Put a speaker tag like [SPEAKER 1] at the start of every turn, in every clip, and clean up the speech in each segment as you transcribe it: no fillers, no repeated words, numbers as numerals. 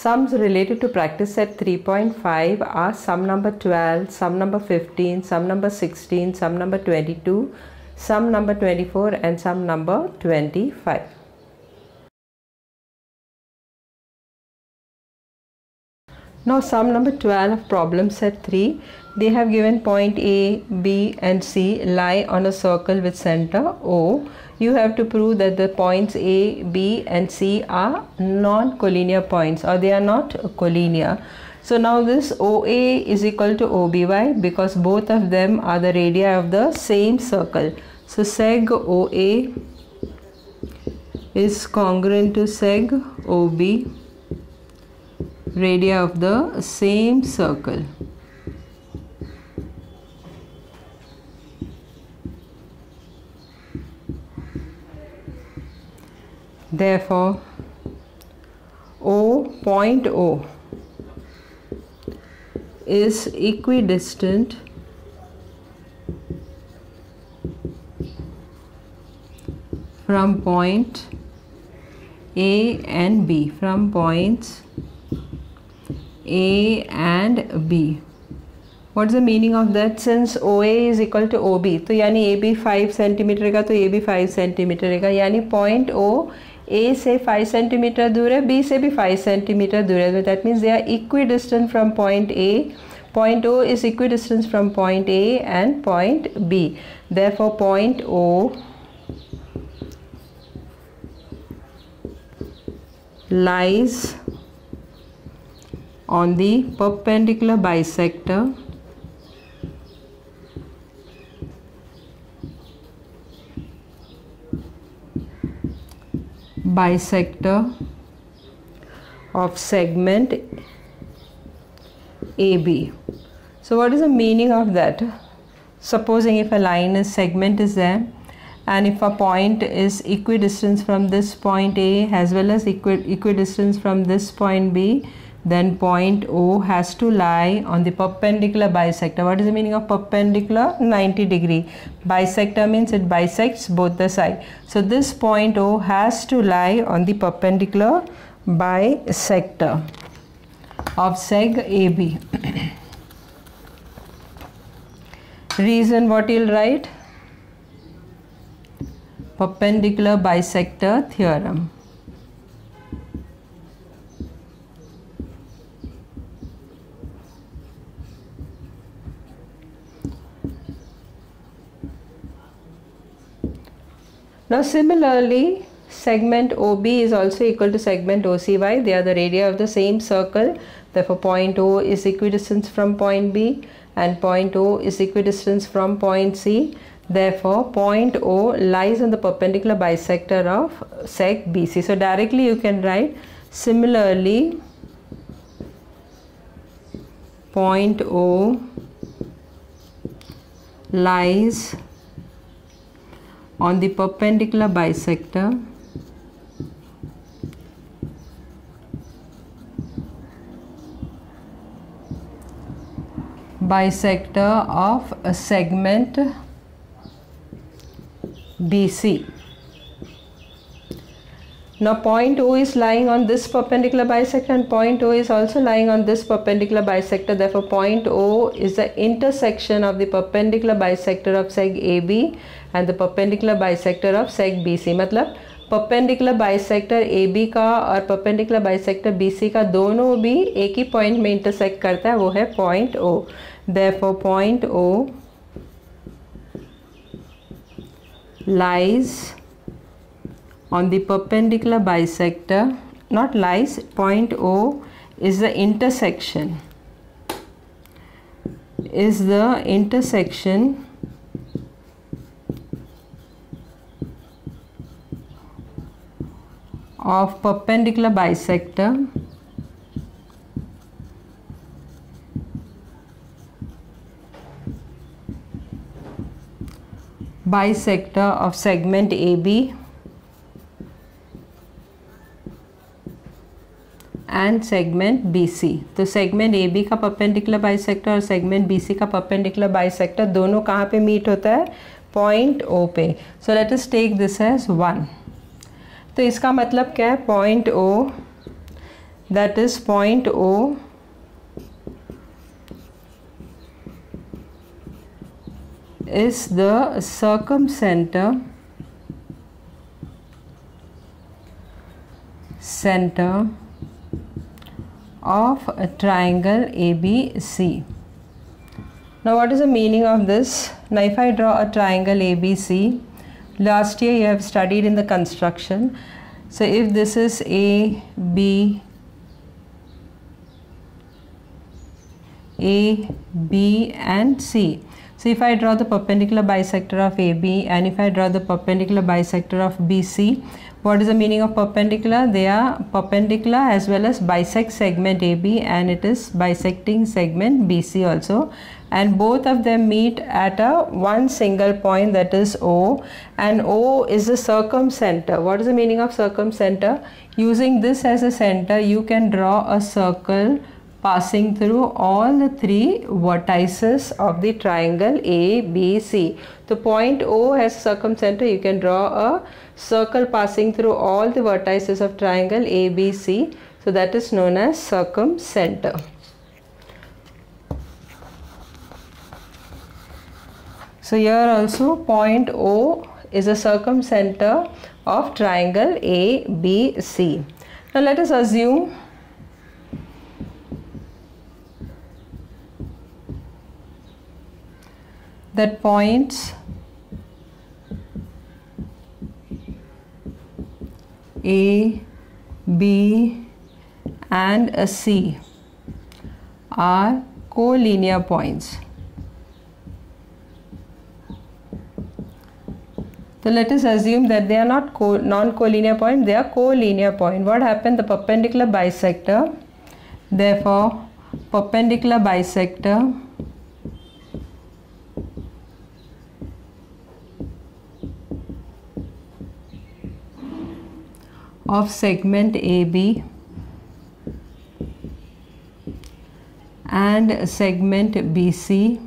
[SPEAKER 1] Sums related to practice set 3.5 are sum number 12, sum number 15, sum number 16, sum number 22, sum number 24 and sum number 25. Now sum number 12 of problem set 3, they have given point A, B and C lie on a circle with center O. You have to prove that the points A, B and C are non-collinear points, or they are not collinear. So now this OA is equal to OB. Why? Because both of them are the radii of the same circle. So seg OA is congruent to seg OB, radii of the same circle. Therefore, point O is equidistant from point A and B, from points A and B. What is the meaning of that? Since OA is equal to OB, तो यानी AB 5 centimetre का तो AB 5 centimetre का, यानी point O A से 5 centimetre दूर है, B से भी 5 सेंटीमीटर दूर है. That means they are equidistant from point A. Point O is equidistant from point A and point B. Therefore, point O lies on the perpendicular bisector of segment AB. So what is the meaning of that? Supposing if a line is segment is there, and if a point is equidistant from this point A as well as equidistant from this point B, then point O has to lie on the perpendicular bisector. What is the meaning of perpendicular? 90 degree. Bisector means it bisects both the sides. So this point O has to lie on the perpendicular bisector of seg AB. Reason what you'll write? Perpendicular bisector theorem. Now similarly, segment OB is also equal to segment OCY. They are the radii of the same circle. Therefore, point O is equidistant from point B and point O is equidistant from point C. Therefore, point O lies on the perpendicular bisector of seg BC. So directly you can write, similarly, point O lies on the perpendicular bisector of a segment BC. Now point O is lying on this perpendicular bisector and point O is also lying on this perpendicular bisector. Therefore, point O is the intersection of the perpendicular bisector of seg AB and the perpendicular bisector of seg BC. मतलब perpendicular bisector AB का और perpendicular bisector BC का दोनों भी एक ही point में intersect करता है, वो है point O. Therefore, point O lies on the perpendicular bisector, not lies, point O is the intersection, of perpendicular bisector of segment AB and segment BC. तो segment AB का perpendicular bisector और segment BC का perpendicular bisector दोनों कहाँ पे meet होता है? Point O पे. So let us take this as 1. तो इसका मतलब क्या है? Point O that is point O is the circumcenter of a triangle ABC. Now what is the meaning of this? Now if I draw a triangle ABC, last year you have studied in the construction. So if this is A, B, and C. So if I draw the perpendicular bisector of AB and if I draw the perpendicular bisector of BC, what is the meaning of perpendicular? They are perpendicular as well as bisect segment AB, and it is bisecting segment BC also, and both of them meet at a one single point, that is O, and O is the circumcenter. What is the meaning of circumcenter? Using this as a center, you can draw a circle passing through all the three vertices of the triangle ABC. The point O has circumcenter, you can draw a circle passing through all the vertices of triangle ABC. So that is known as circumcenter. So here also point O is a circumcenter of triangle ABC. Now let us assume that points A, B and C are collinear points. So let us assume that they are not non-collinear point, they are collinear point. What happened? The perpendicular bisector, therefore perpendicular bisector of segment AB and segment BC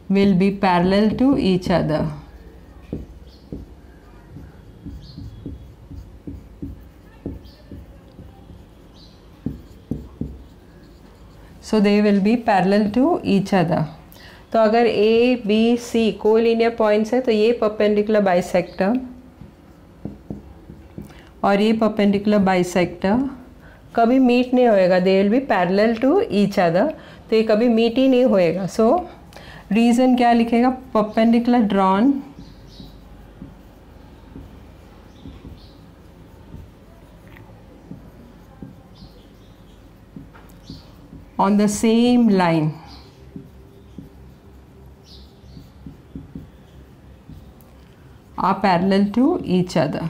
[SPEAKER 1] will be parallel to each other. So they will be parallel to each other. तो अगर A, B, C collinear points है तो ये perpendicular bisector और ये perpendicular bisector कभी meet नहीं होएगा. They will be parallel to each other. तो ये कभी मीट ही नहीं होएगा. सो रीज़न क्या लिखेगा? Perpendicular drawn on the same line are parallel to each other.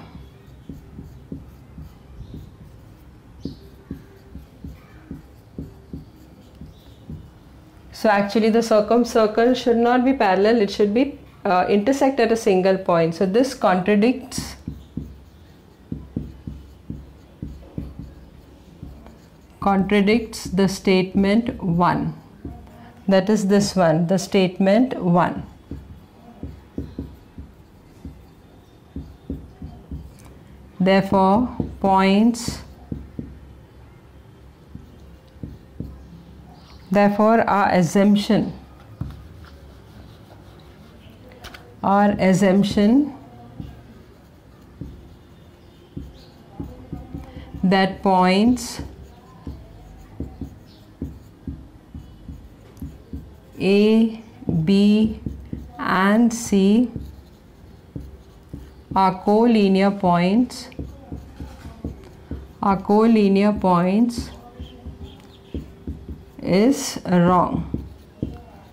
[SPEAKER 1] So actually the circumcircle should not be parallel, it should be intersect at a single point. So this contradicts the statement 1, that is this one, the statement 1. Therefore our assumption that points A, B and C are collinear points is wrong.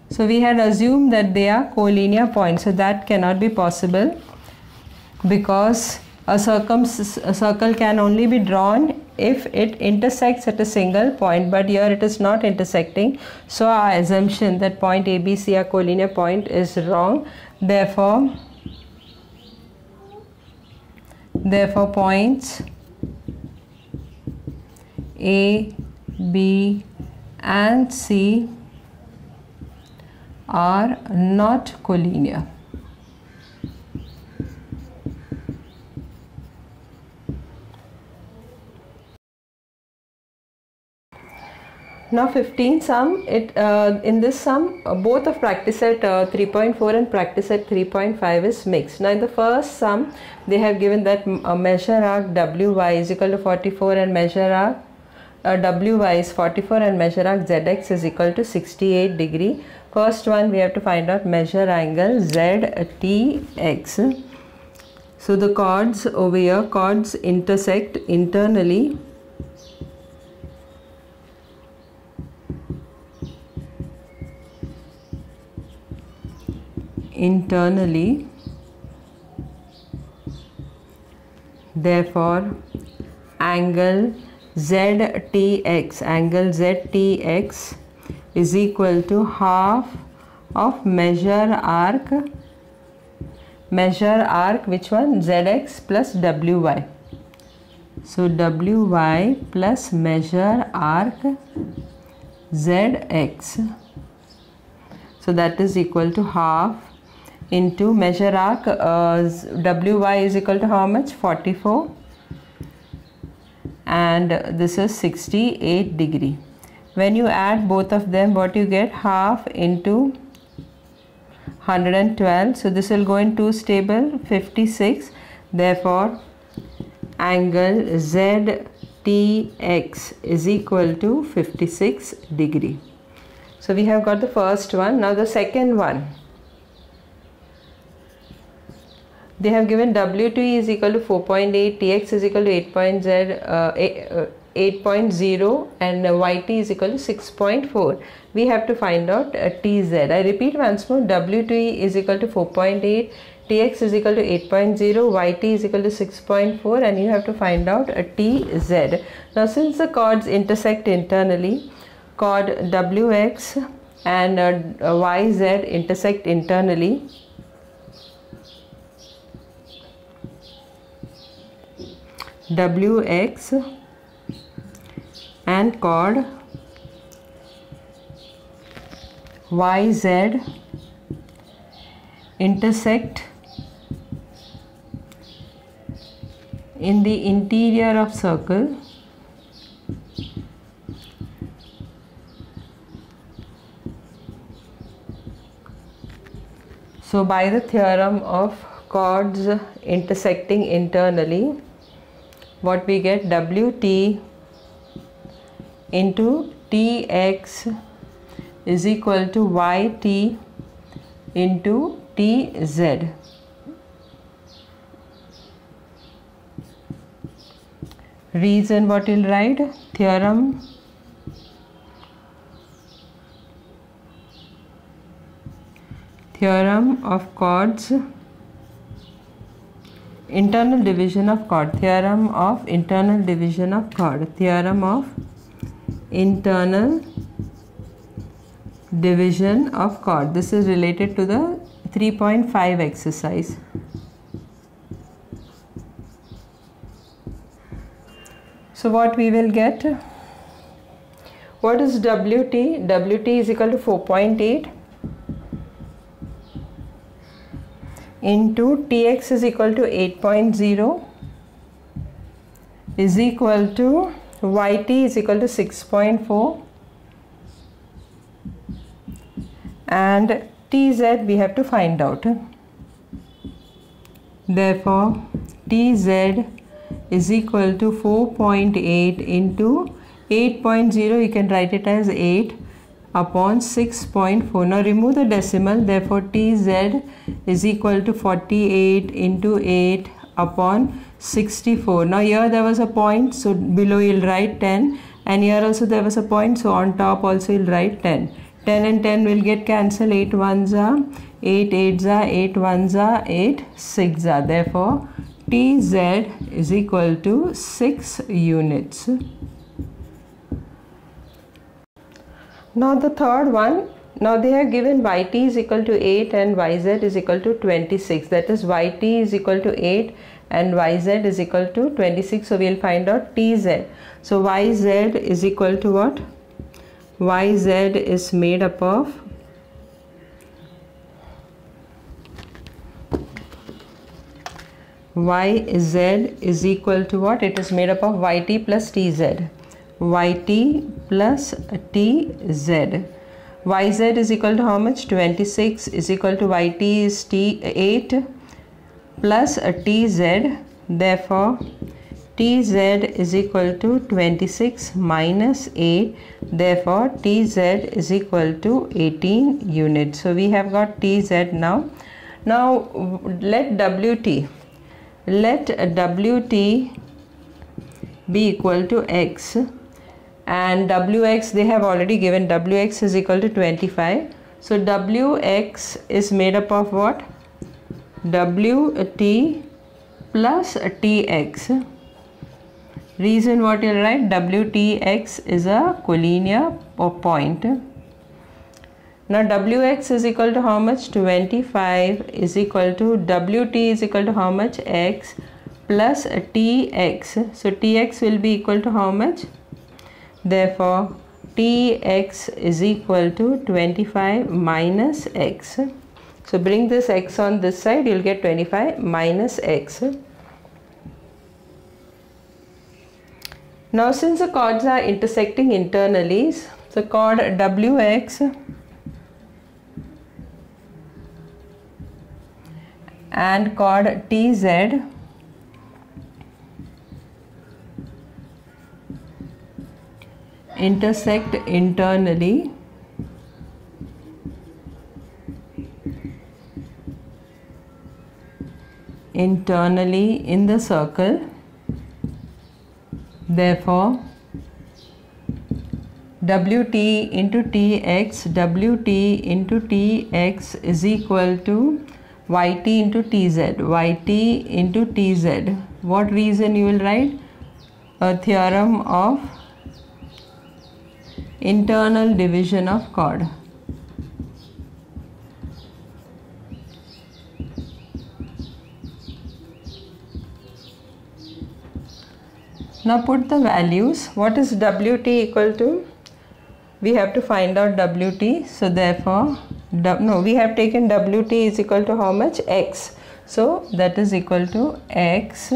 [SPEAKER 1] So we had assumed that they are collinear points, so that cannot be possible, because a circle can only be drawn if it intersects at a single point, but here it is not intersecting. So our assumption that point A, B, C are collinear point is wrong. Therefore points A, B and C are not collinear. Now 15 sum, in this sum both of practice set 3.4 and practice set 3.5 is mixed. Now in the first sum they have given that measure arc WY is equal to 44 and measure arc WY is 44 and measure arc ZX is equal to 68 degree. First one we have to find out measure angle ZTX. So the chords over here, chords intersect internally therefore angle ZTX is equal to half of measure arc which one, ZX plus WY. So WY plus measure arc ZX, so that is equal to half into measure arc WY is equal to how much, 44, and this is 68 degree. When you add both of them, what you get, half into 112, so this will go in 2's table, 56. Therefore angle ZTX is equal to 56 degree. So we have got the first one. Now the second one, they have given W2E is equal to 4.8, TX is equal to 8.0 and YT is equal to 6.4. We have to find out TZ. I repeat once more, W2E is equal to 4.8, TX is equal to 8.0, YT is equal to 6.4, and you have to find out TZ. Now since the chords intersect internally, chord WX and YZ intersect internally, WX and chord YZ intersect in the interior of circle. So by the theorem of chords intersecting internally, what we get, WT into TX is equal to YT into TZ. Reason what you'll write, theorem of chords, internal division of chord, theorem of internal division of chord, theorem of internal division of chord. This is related to the 3.5 exercise. So what we will get, what is WT? WT is equal to 4.8 into TX is equal to 8.0 is equal to YT is equal to 6.4 and TZ we have to find out. Therefore TZ is equal to 4.8 into 8.0, you can write it as 8 upon 6.4. Now remove the decimal, therefore TZ is equal to 48 into 8 upon 64. Now here there was a point, so below you'll write 10, and here also there was a point, so on top also you'll write 10. 10 and 10 will get cancelled, 8 ones are 8, 8s are 8 ones are 8, 6 are. Therefore TZ is equal to 6 units. Now the third one, now they have given YT is equal to 8 and YZ is equal to 26. That is YT is equal to 8 and YZ is equal to 26. So we will find out TZ. So YZ is equal to what? YZ is made up of YZ is equal to what? It is made up of YT plus TZ. YT plus tz. Yz is equal to how much? 26 is equal to yt is 8 plus tz. Therefore tz is equal to 26 minus 8. Therefore tz is equal to 18 units. So we have got tz now. Now let wt be equal to x, and wx they have already given. Wx is equal to 25. So wx is made up of what? Wt plus tx. Reason what you'll write, wtx is a collinear point. Now wx is equal to how much? 25 is equal to wt is equal to how much? X plus tx. So tx will be equal to how much? Therefore tx is equal to 25 minus x. So bring this x on this side, you'll get 25 minus x. Now since the chords are intersecting internally, so chord wx and chord tz intersect internally in the circle. Therefore wt into tx is equal to yt into tz. What reason you will write? A theorem of internal division of chord. Now put the values. What is wt equal to? We have to find out wt. So therefore we have taken wt is equal to how much? X. So that is equal to x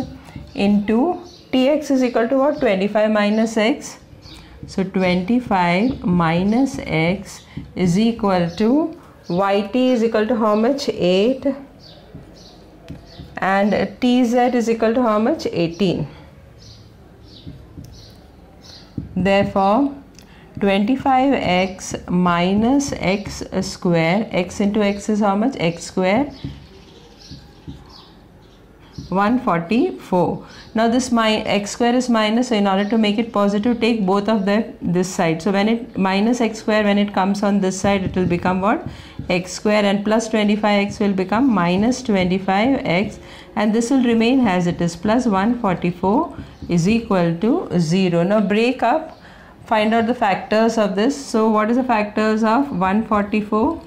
[SPEAKER 1] into tx is equal to what? 25 minus x. So 25 minus x is equal to yt is equal to how much? 8 and tz is equal to how much? 18. Therefore 25x minus x square, x into x is how much? X square, 144. Now this x square is minus, so in order to make it positive, take both of this side. So when it minus x square, when it comes on this side, it will become what? X square, and plus 25x will become minus 25x, and this will remain as it is. Plus 144 is equal to 0. Now break up, find out the factors of this. So what is the factors of 144?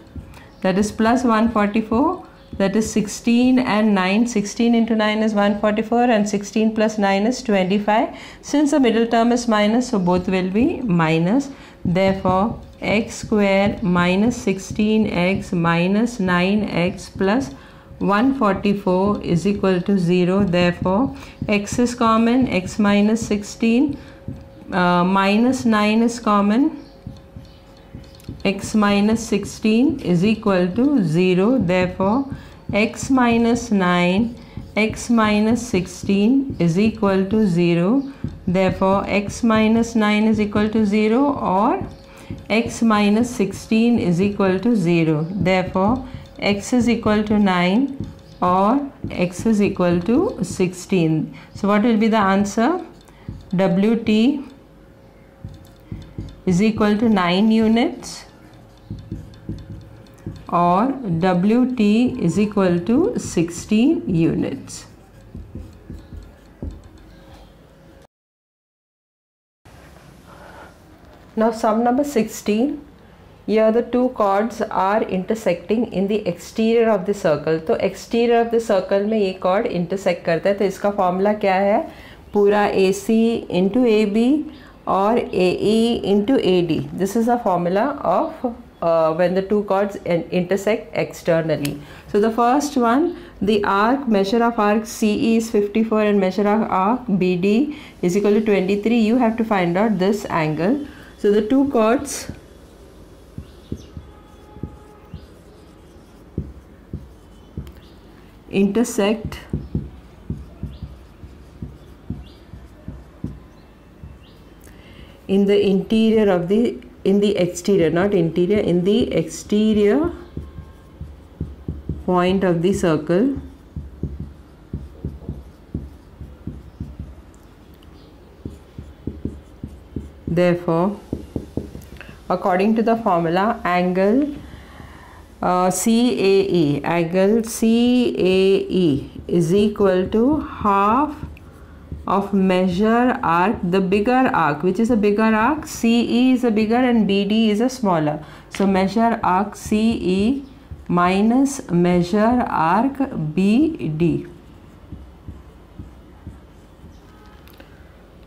[SPEAKER 1] That is plus 144. That is 16 and 9. 16 into 9 is 144 and 16 plus 9 is 25. Since the middle term is minus, so both will be minus. Therefore x square minus 16x minus 9x plus 144 is equal to 0. Therefore x is common, x minus 16, minus 9 is common, x minus 16 is equal to 0. Therefore x minus 9, x minus 16 is equal to 0. Therefore x minus 9 is equal to 0, or x minus 16 is equal to 0. Therefore x is equal to 9 or x is equal to 16. So what will be the answer? Wt is equal to 9 units or Wt is equal to 16 units. Now sum number 16. Here the two chords are intersecting in the exterior of the circle. तो exterior of the circle में ये chord intersect करता है. तो इसका formula क्या है? पूरा AC into AB or AE into AD. This is the formula of when the two chords intersect externally. So the first one, the arc, measure of arc CE is 54 and measure of arc BD is equal to 23. You have to find out this angle. So the two chords intersect in the interior of the exterior, not interior, in the exterior point of the circle. Therefore, according to the formula, angle CAE, angle CAE is equal to half of measure arc, the bigger arc. Which is a bigger arc? CE is a bigger and BD is a smaller. So measure arc CE minus measure arc BD.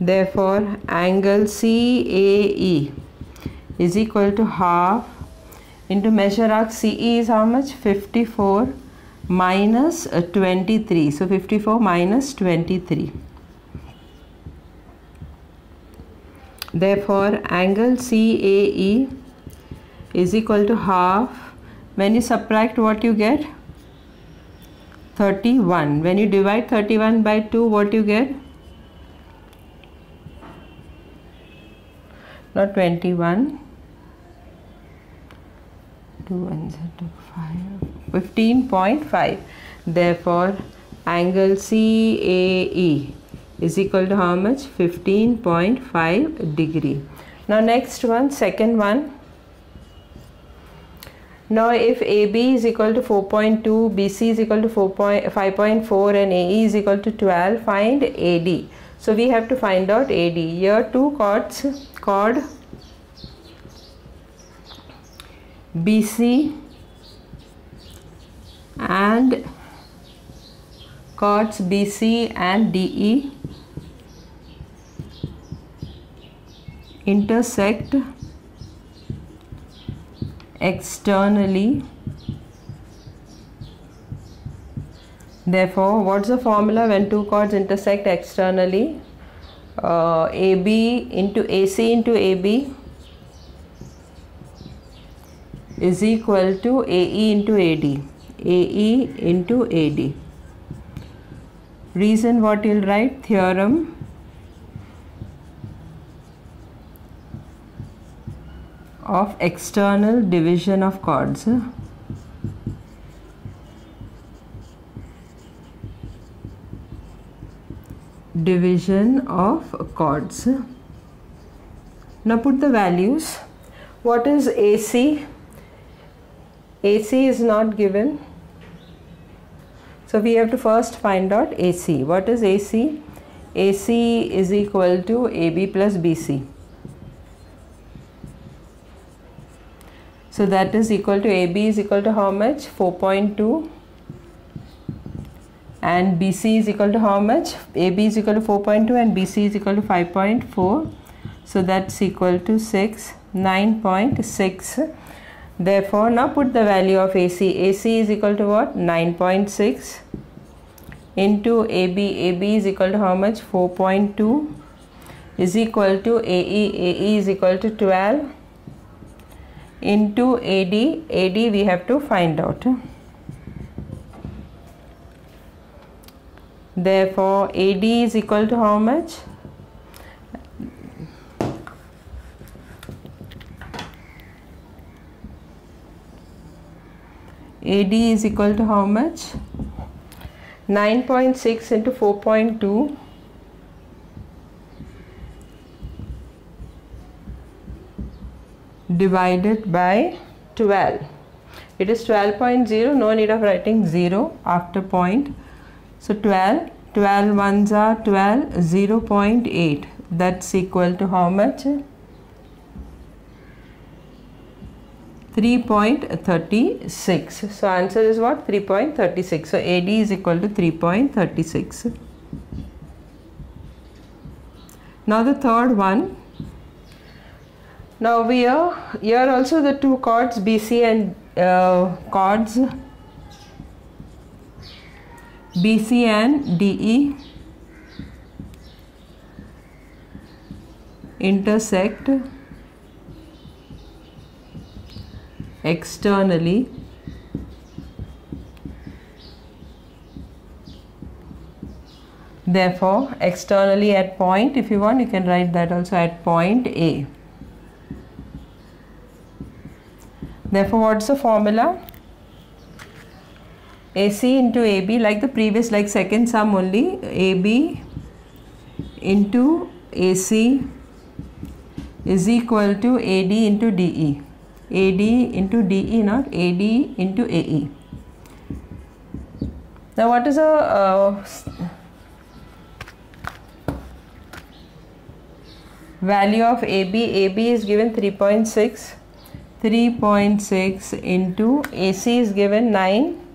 [SPEAKER 1] Therefore, angle CAE is equal to half into measure arc CE is how much? 54 minus 23. So 54 minus 23. Therefore, angle CAE is equal to half. When you subtract, what you get? 31. When you divide 31 by 2, what you get? Not 21. 2 1 5. 15.5. Therefore, angle CAE is equal to how much? 15.5 degree. Now next one, second one. Now if AB is equal to 4.2, BC is equal to 5.4 and AE is equal to 12, find AD. So we have to find out AD. Here two chords, chord BC and chords BC and DE intersect externally. Therefore, what's the formula when two chords intersect externally? AB into AC into AB is equal to AE into AD. AE into AD. Reason what you'll write? Theorem of external division of chords. Division of chords. Now put the values. What is AC? AC is not given. So we have to first find out AC. What is AC? AC is equal to AB plus BC. So that is equal to AB is equal to how much? 4.2. And BC is equal to how much? AB is equal to 4.2 and BC is equal to 5.4. So that's equal to 6, 9.6. Therefore, now put the value of AC. AC is equal to what? 9.6 into AB. AB is equal to how much? 4.2 is equal to AE. AE is equal to 12 into AD. AD we have to find out. Therefore, AD is equal to how much? AD is equal to how much? 9.6 into 4.2 divided by 12. It is 12.0. No need of writing 0 after point. So 12 ones are 12, 0.8. That's equal to how much? 3.36. So answer is what? 3.36. So AD is equal to 3.36. Now the third one. Now we are here also the two chords BC and chords BC and DE intersect externally therefore externally at point, if you want you can write that also, at point A. Therefore what's the formula? AC into AB, like the previous, like second sum only, AB into AC is equal to AD into DE. AD into DE, not AD into AE. Now what is a value of AB? AB is given 3.6. 3.6 into AC is given 9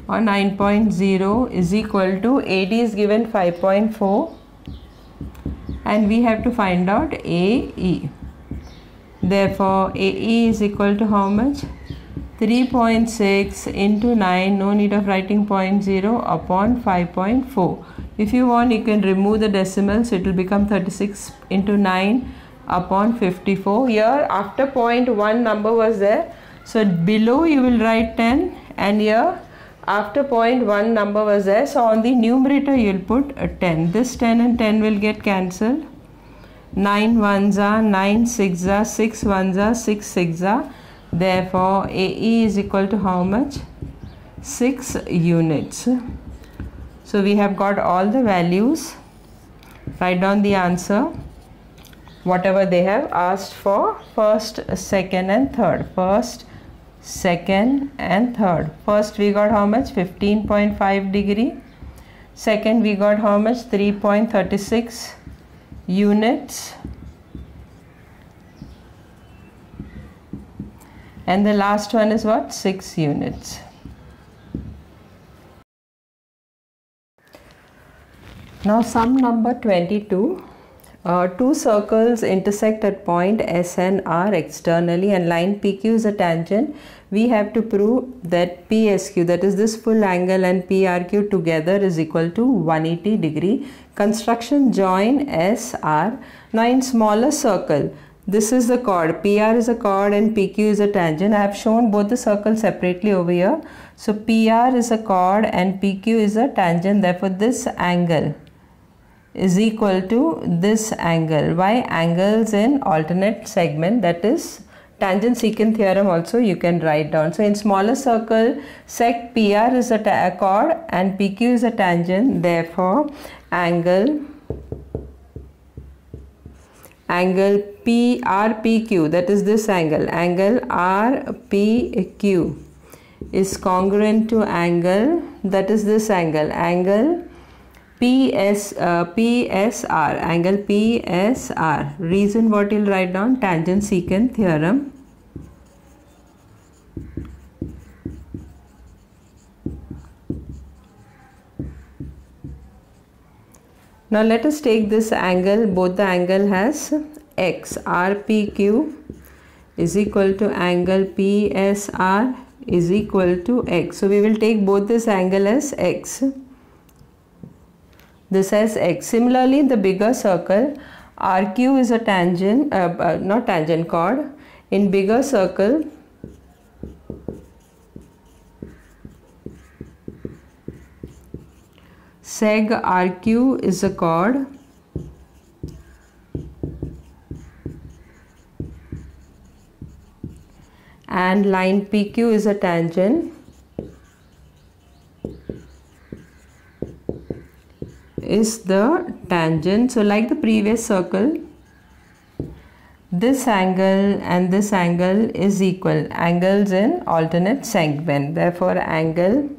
[SPEAKER 1] or 9.0 is equal to AD is given 5.4, and we have to find out AE. Therefore AE is equal to how much? 3.6 into 9, no need of writing 0.0, upon 5.4. If you want you can remove the decimals, it will become 36 into 9 upon 54. Here after 0.1 number was there, so below you will write 10, and here after 0.1 number was there, so on the numerator you will put a 10. This 10 and 10 will get cancelled. 9 ones are 9 6 are 6 ones are 6 6 are. Therefore AE is equal to how much? 6 units. So we have got all the values. Write down the answer, whatever they have asked for, first, second and third. First, second and third. First we got how much? 15.5 degree. Second we got how much? 3.36 units. And the last one is what? 6 units. Now sum number 22. Two circles intersect at point S and R externally, and line PQ is a tangent. We have to prove that PSQ, that is this full angle, and PRQ together is equal to 180 degree. Construction join SR. Now in smaller circle, this is the chord, PR is a chord and PQ is a tangent. I have shown both the circles separately over here. So PR is a chord and PQ is a tangent. Therefore this angle is equal to this angle. Why? Angles in alternate segment, that is tangent secant theorem also you can write down. So in smaller circle, sec PR is a chord and PQ is a tangent. Therefore angle RPQ, that is this angle RPQ is congruent to angle, that is this angle PSR, angle PSR. Reason what you'll write down? Tangent secant theorem. Now let us take this angle, both the angle has x. RPQ is equal to angle PSR is equal to x. So we will take both this angle as x. This as x. Similarly in the bigger circle, RQ is a tangent, not tangent, chord. In bigger circle, seg RQ is a chord and line PQ is a tangent. Is the tangent. So like the previous circle, this angle and this angle is equal, angles in alternate segment. Therefore angle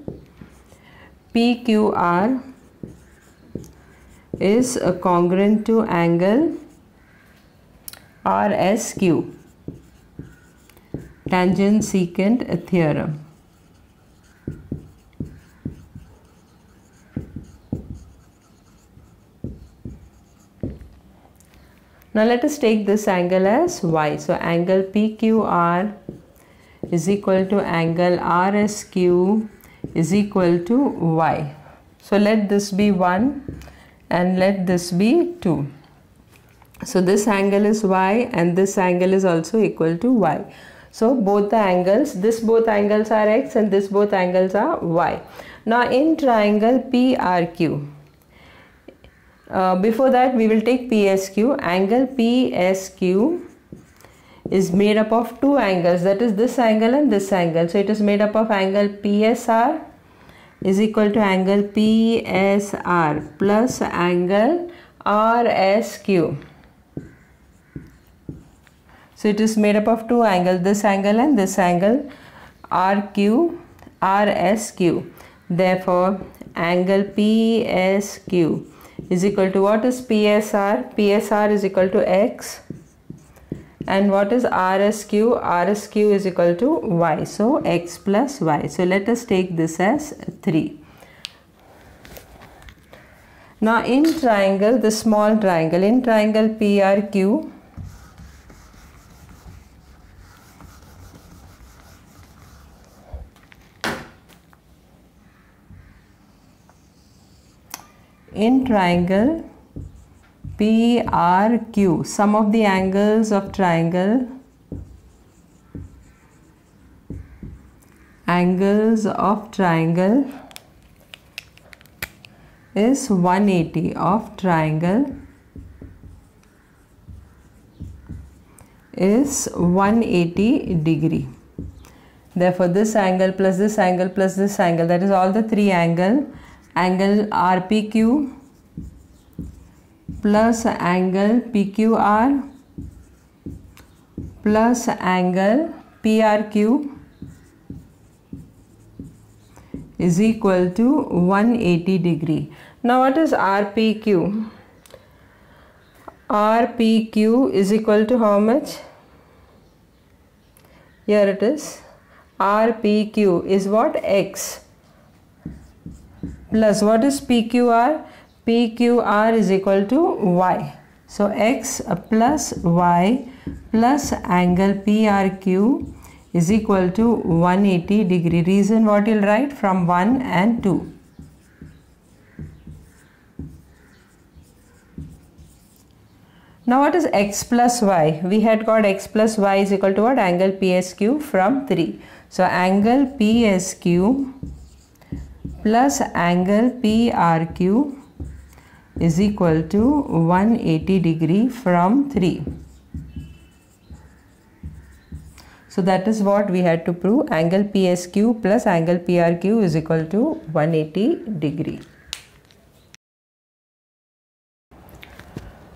[SPEAKER 1] PQR is congruent to angle RSQ, tangent secant theorem. Now let us take this angle as y. So angle PQR is equal to angle RSQ is equal to y. So let this be 1 and let this be 2. So this angle is y and this angle is also equal to y. So both the angles, both angles are x and both angles are y. Now in triangle PRQ, before that we will take PSQ. Angle PSQ is made up of two angles, that is this angle and this angle. So it is made up of angle PSR is equal to angle PSR plus angle RSQ. So it is made up of two angles, this angle and this angle, RQ, RSQ. Therefore, angle PSQ is equal to, what is PSR? PSR is equal to x. And what is RSQ? RSQ is equal to y. So x plus y. So let us take this as 3. Now in triangle, the small triangle, in triangle PRQ, in triangle PRQ, sum of the angles of triangle, is 180 of triangle is 180 degree. Therefore this angle plus this angle plus this angle, that is all the three angle RPQ plus angle PQR plus angle PRQ is equal to 180 degree. Now what is RPQ? RPQ is equal to how much? Here it is. RPQ is what? X. Plus what is PQR? PQR is equal to y. So x plus y plus angle PRQ is equal to 180 degree. Reason what you'll write? From 1 and 2. Now what is x plus y? We had got x plus y is equal to what? Angle PSQ from 3. So angle PSQ plus angle PRQ is equal to 180 degree from 3. So that is what we had to prove. Angle PSQ plus angle PRQ is equal to 180 degree.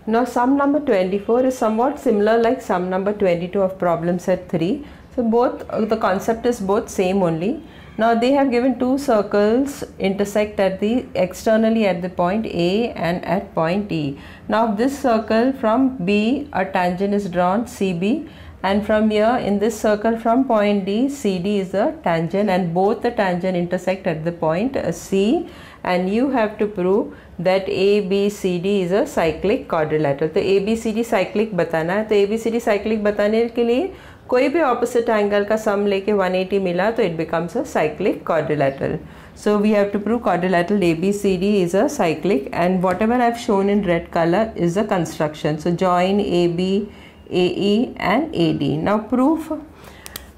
[SPEAKER 1] Now sum number 24 is somewhat similar like sum number 22 of problem set 3. So both the concept is both same only. Now they have given two circles intersect at the externally at the point A and at point E. Now this circle from B a tangent is drawn CB, and from here in this circle from point D, CD is the tangent, and both the tangent intersect at the point C, and you have to prove that ABCD is a cyclic quadrilateral. तो ABCD cyclic बताना है. तो ABCD cyclic बताने के लिए कोई भी opposite angle का sum लेके 180 मिला तो it becomes a cyclic quadrilateral. So we have to prove quadrilateral ABCD is a cyclic, and whatever I have shown in red color is the construction. So join AB, AE and AD. Now proof.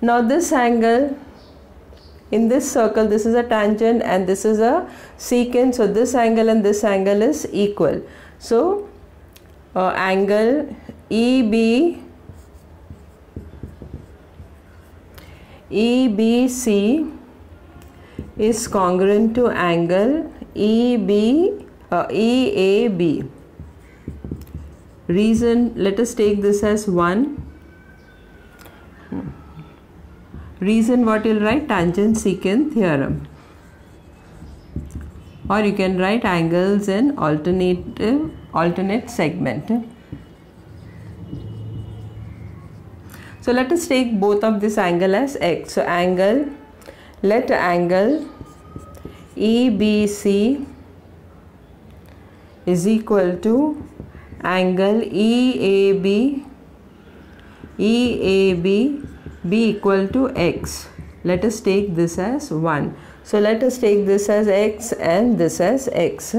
[SPEAKER 1] Now this angle in this circle, this is a tangent and this is a secant. So this angle and this angle is equal. So angle EBC is congruent to angle EAB. Reason, let us take this as 1. Reason what you'll write? Tangent secant theorem. Or you can write angles in alternate segment. So let us take both of this angle as x. So let angle EBC is equal to angle EAB be equal to x. Let us take this as 1. So let us take this as x and this as x.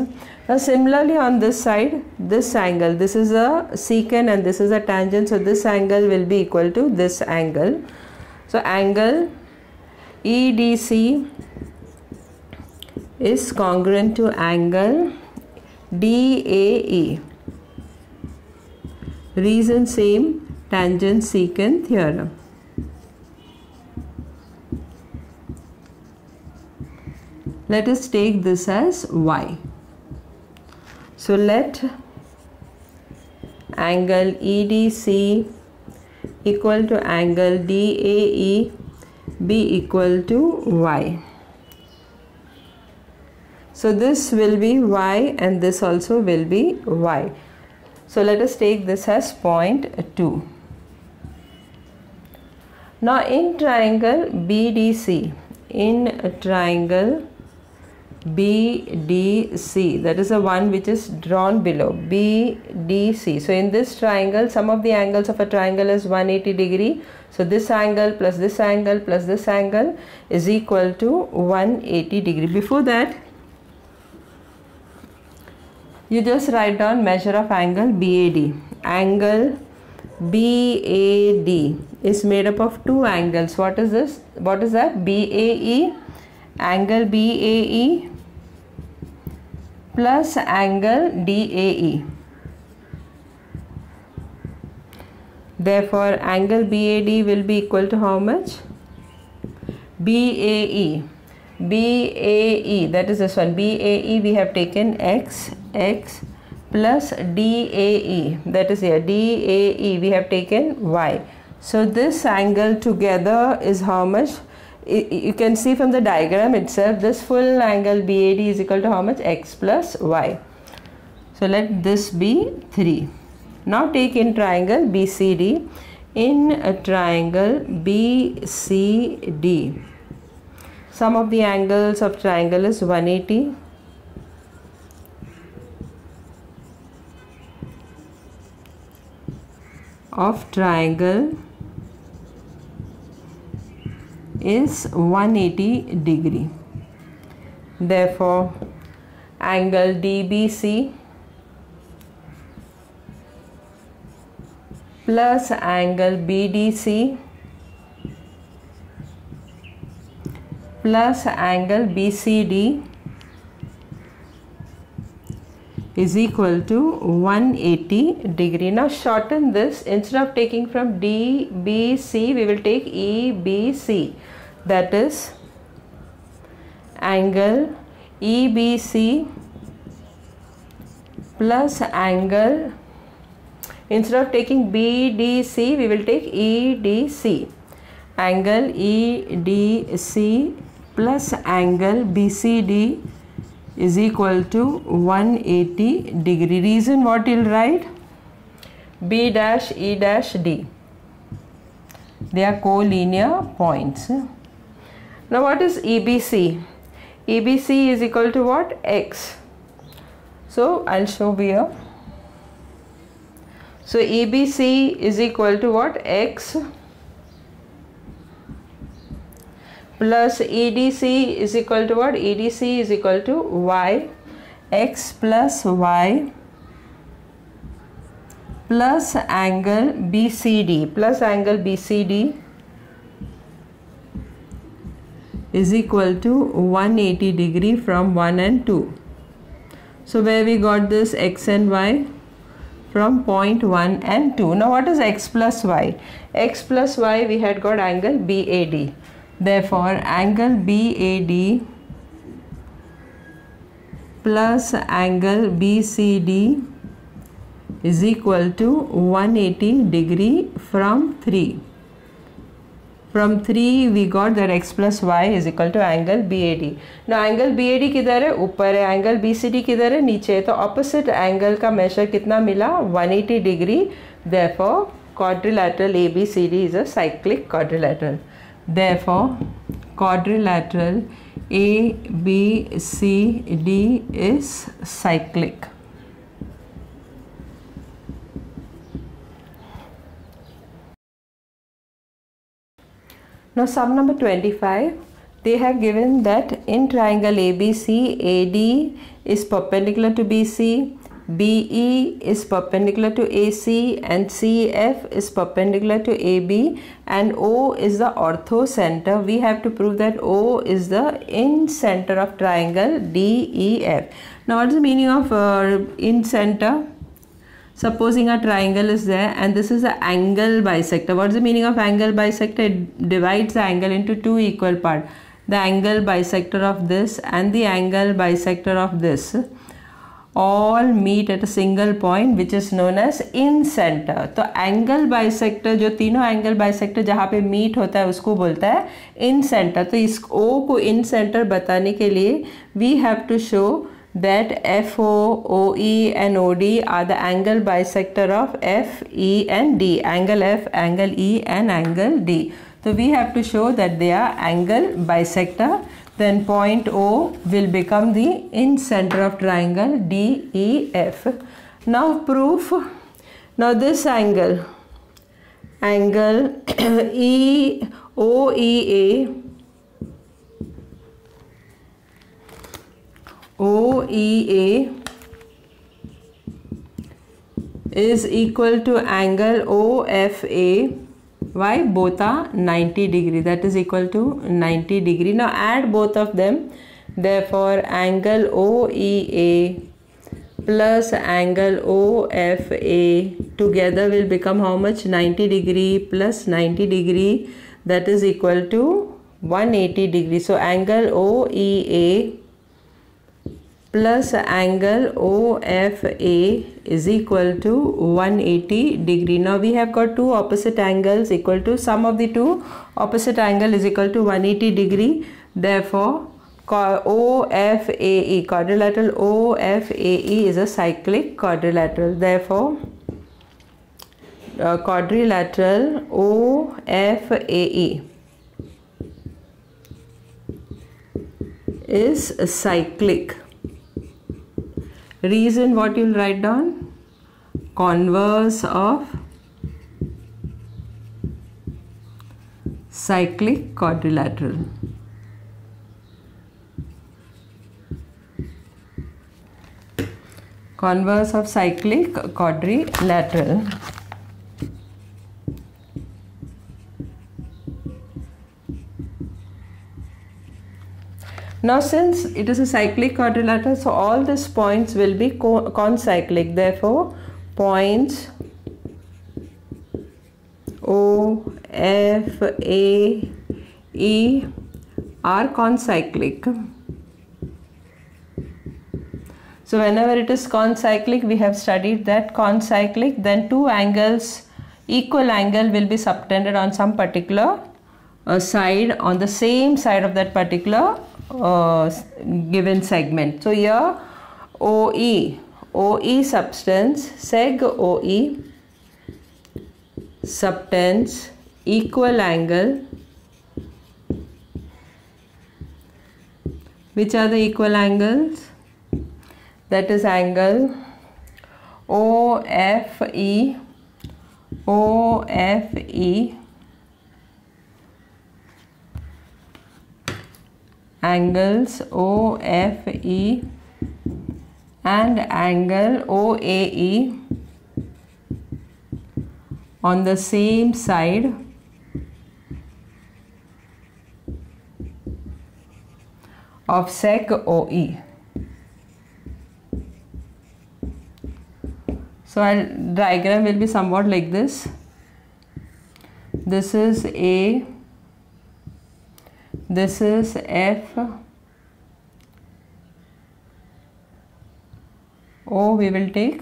[SPEAKER 1] Now similarly on this side, this angle, this is a secant and this is a tangent, so this angle will be equal to this angle. So angle EDC is congruent to angle DAE. Reason same, tangent secant theorem. Let us take this as y. So let angle EDC equal to angle DAE be equal to y. So this will be y and this also will be y. So let us take this as point 2. Now in triangle BDC, BDC, that is the one which is drawn below, BDC. So in this triangle, sum of the angles of a triangle is 180 degree. So this angle plus this angle plus this angle is equal to 180 degree. Before that, you just write down measure of angle BAD. Angle BAD is made up of two angles. What is this? What is that? BAE. Angle BAE plus angle DAE. Therefore, angle BAD will be equal to how much? BAE. BAE, that is this one. BAE we have taken x plus DAE, that is here. DAE we have taken y. So this angle together is how much? You can see from the diagram itself, this full angle BAD is equal to how much? X plus y. So let this be 3. Now take in triangle BCD. In a triangle BCD, sum of the angles of triangle is 180. Of triangle is 180 degree. Therefore, angle DBC plus angle BDC plus angle BCD is equal to 180 degree. Now shorten this. Instead of taking from DBC, we will take EBC. That is angle EBC plus angle, instead of taking BDC, we will take EDC. Angle EDC plus angle BCD is equal to 180 degree. Reason what you'll write? B dash E dash D. They are collinear points. Now what is EBC? EBC is equal to what? X. So I'll show here. So EBC is equal to what? X plus EDC is equal to what? EDC is equal to y. X plus y plus angle BCD plus angle BCD is equal to 180 degree from 1 and 2. So where we got this x and y? From point 1 and 2. Now what is x plus y? X plus y we had got angle BAD. Therefore angle BAD plus angle BCD is equal to 180 degree from 3. From 3 we got that x plus y is equal to angle BAD. Now angle BAD किधर है? ऊपर है. Angle BCD किधर है? नीचे है. तो opposite angle का measure कितना मिला? 180 degree. Therefore quadrilateral ABCD is a cyclic quadrilateral. Therefore quadrilateral ABCD is cyclic. Now sum number 25, they have given that in triangle ABC, AD is perpendicular to BC, BE is perpendicular to AC and CF is perpendicular to AB and O is the ortho center. We have to prove that O is the in center of triangle DEF. Now what is the meaning of in center? Supposing a triangle is there and this is the angle bisector. What is the meaning of angle bisector? It divides the angle into two equal parts. The angle bisector of this and the angle bisector of this all meet at a single point which is known as in center. तो angle bisector जो तीनों angle bisector जहाँ पे meet होता है उसको बोलता है in center. तो इस O को in center बताने के लिए we have to show that FO, OE and OD are the angle bisector of F, E and D. Angle F, angle E and angle D. So we have to show that they are angle bisector. Then point O will become the in center of triangle DEF. Now proof. Now this angle OEA is equal to angle OFA. Why? Both are 90 degree. That is equal to 90 degree. Now add both of them. Therefore angle OEA plus angle OFA together will become how much? 90 degree plus 90 degree. That is equal to 180 degree. So angle OEA plus angle OFA is equal to 180 degree. Now we have got two opposite angles equal to sum of the two opposite angle is equal to 180 degree. Therefore OFAE, quadrilateral OFAE is a cyclic quadrilateral. Therefore quadrilateral OFAE is cyclic. Reason what you will write down? Converse of cyclic quadrilateral. Converse of cyclic quadrilateral. Now since it is a cyclic quadrilateral, so all these points will be concyclic. Therefore points O, F, A, E are concyclic. So whenever it is concyclic, we have studied that concyclic, then two angles, equal angle will be subtended on some particular side, on the same side of that particular given segment. So here OE subtends, seg OE subtends equal angle. Which are the equal angles? That is angle OFE, angles OFE and angle OAE on the same side of sec OE. So our diagram will be somewhat like this. This is A, this is F, O we will take,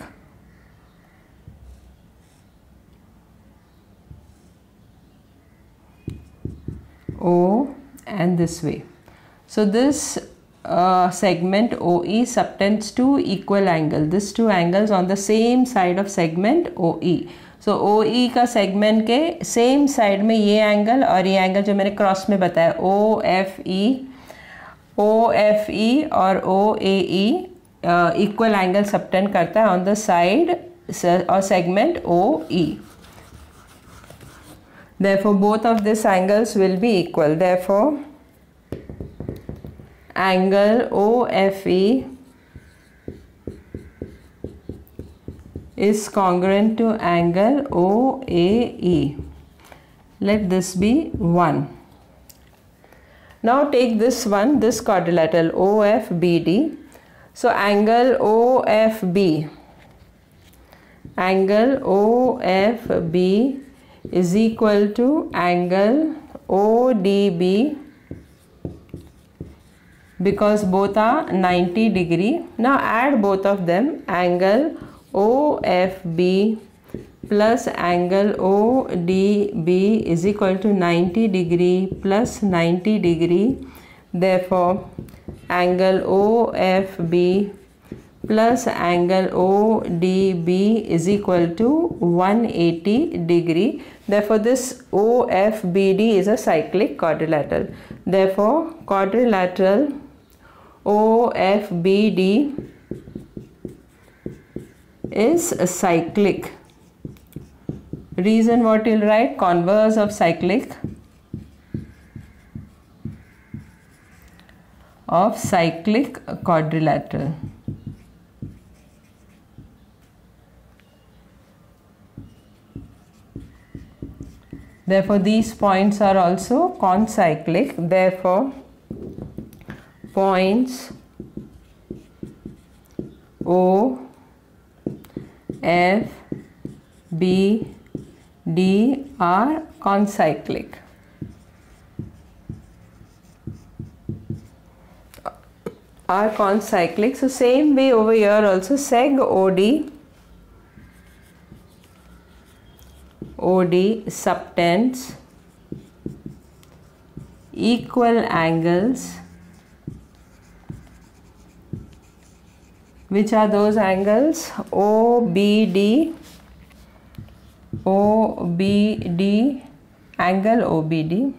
[SPEAKER 1] O and this way. So this segment OE subtends two equal angles. These two angles on the same side of segment OE. So OE का segment के same side में ये angle और ये angle जो मैंने cross में बताया OFE और OAE equal angle subtend करता है on the side or segment OE. Therefore both of these angles will be equal. Therefore angle OFE is congruent to angle OAE. Let this be 1. Now take this one, this quadrilateral OFBD. So angle OFB is equal to angle ODB, because both are 90 degree. Now add both of them, angle OFB plus angle ODB is equal to 90 degree plus 90 degree. Therefore angle OFB plus angle ODB is equal to 180 degree. Therefore this OFBD is a cyclic quadrilateral. Therefore quadrilateral OFBD is a cyclic. Reason what you'll write, converse of cyclic, quadrilateral. Therefore these points are also concyclic. Therefore points O, F, B, D are concyclic. So same way over here also, seg OD subtends equal angles. Which are those angles? OBD, angle OBD,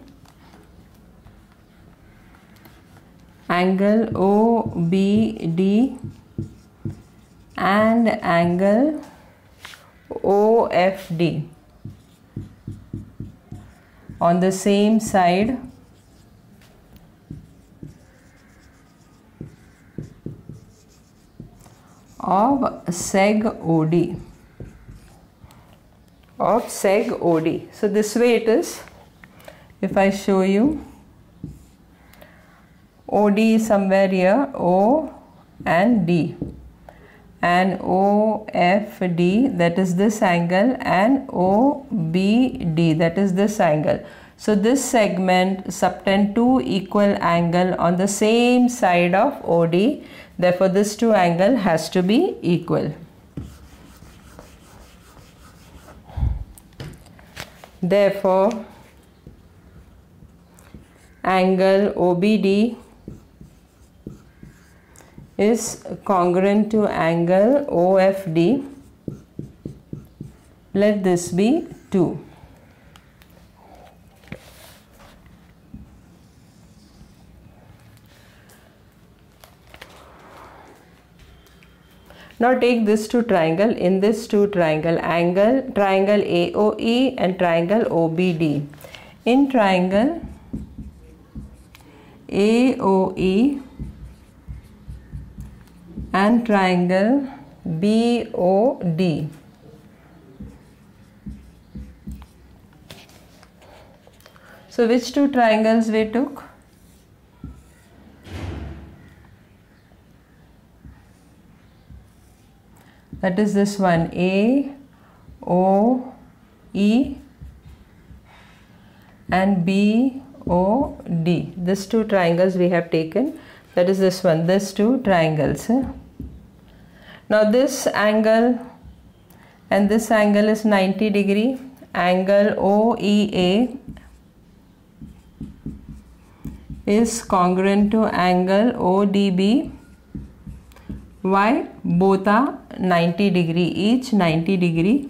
[SPEAKER 1] angle OBD and angle OFD on the same side of seg OD. So this way it is. If I show you, OD is somewhere here, O and D, and OFD, that is this angle, and OBD, that is this angle. So this segment subtend two equal angle on the same side of OD. Therefore this two angle has to be equal. Therefore angle OBD is congruent to angle OFD. Let this be 2. Now take this two triangle. In this two triangle, triangle AOE and triangle OBD. In triangle AOE and triangle BOD, so which two triangles we took? That is this one, AOE and BOD. These two triangles we have taken. That is this one, these two triangles. Now this angle and this angle is 90 degree. Angle OEA is congruent to angle ODB. Why? Both are 90 degree, each 90 degree.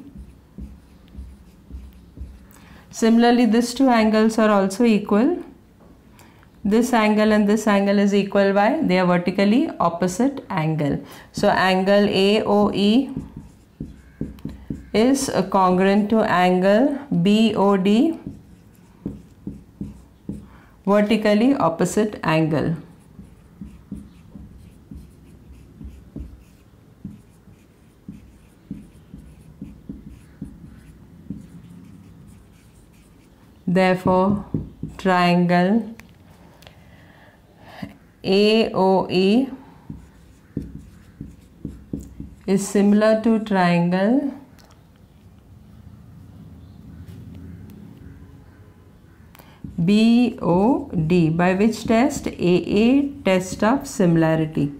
[SPEAKER 1] Similarly, these two angles are also equal. This angle and this angle is equal. Why? They are vertically opposite angle. So angle AOE is congruent to angle BOD, vertically opposite angle. Therefore, triangle AOE is similar to triangle BOD. By which test? AA, test of similarity.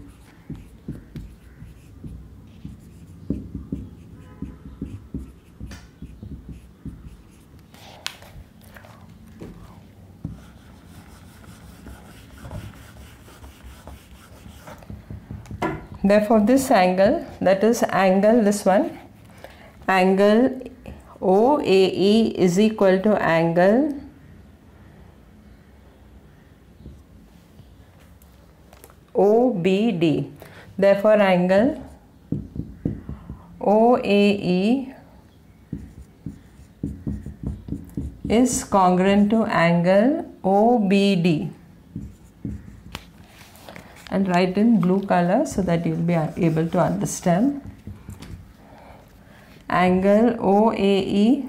[SPEAKER 1] Therefore, this angle, that is angle, this one, angle OAE is equal to angle OBD. Therefore, angle OAE is congruent to angle OBD. And write in blue color so that you will be able to understand. Angle OAE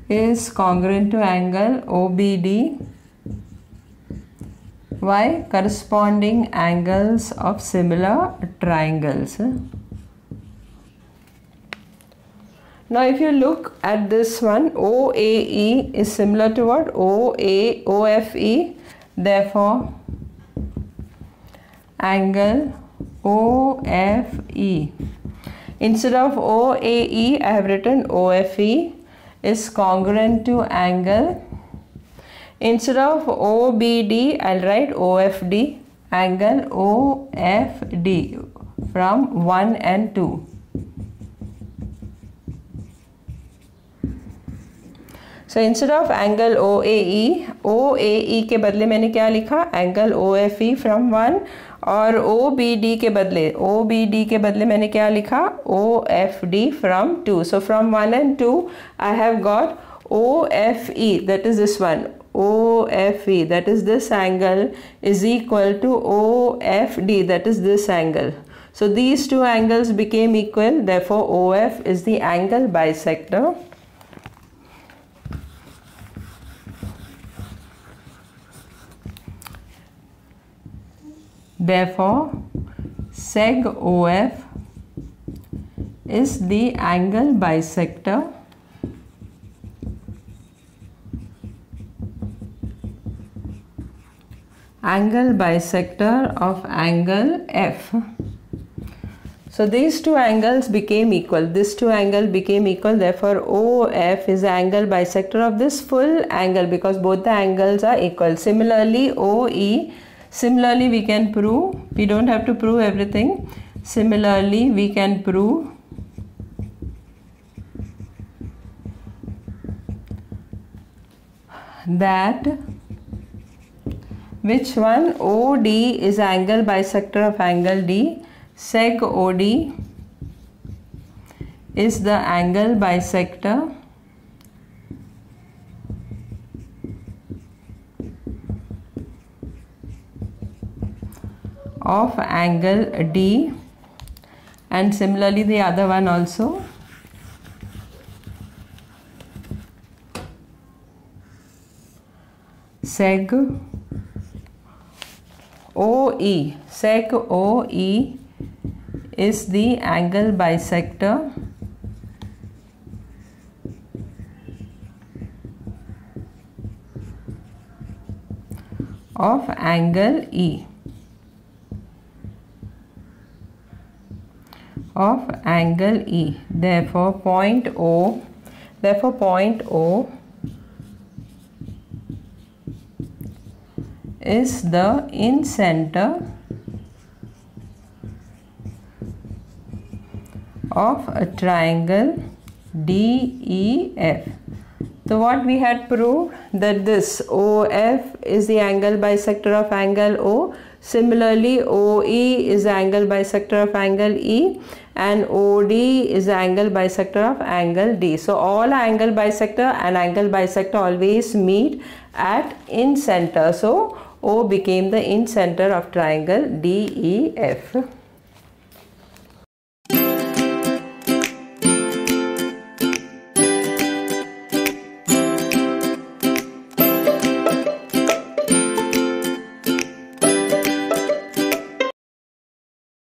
[SPEAKER 1] is congruent to angle OBD. Why? Corresponding angles of similar triangles. Now if you look at this one, OAE is similar to what? OFE. Therefore, angle OFE. Instead of OAE, I have written OFE is congruent to angle. Instead of OBD, I'll write OFD, angle OFD from 1 and 2. So instead of angle OAE के बदले मैंने क्या लिखा? Angle OFE from 1. और OBD के बदले मैंने क्या लिखा? OFD from 2. So from 1 and 2 I have got OFE, that is this one. OFE, that is this angle, is equal to OFD, that is this angle. So these two angles became equal. Therefore OF is the angle bisector. Therefore, seg OF is the angle bisector of angle F. So these two angles became equal. This two angle became equal. Therefore, OF is the angle bisector of this full angle because both the angles are equal. Similarly, OE. Similarly, we can prove, we don't have to prove everything. Similarly, we can prove that which one? OD is angle bisector of angle D. Sec OD is the angle bisector of angle D, and similarly the other one also. Seg OE. Sec OE is the angle bisector of angle E. Of angle E. Therefore point O is the in-center of a triangle DEF. So what we had proved, that this OF is the angle bisector of angle O. Similarly, OE is the angle bisector of angle E, and OD is the angle bisector of angle D. So all angle bisector and angle bisector always meet at in center. So O became the in center of triangle DEF.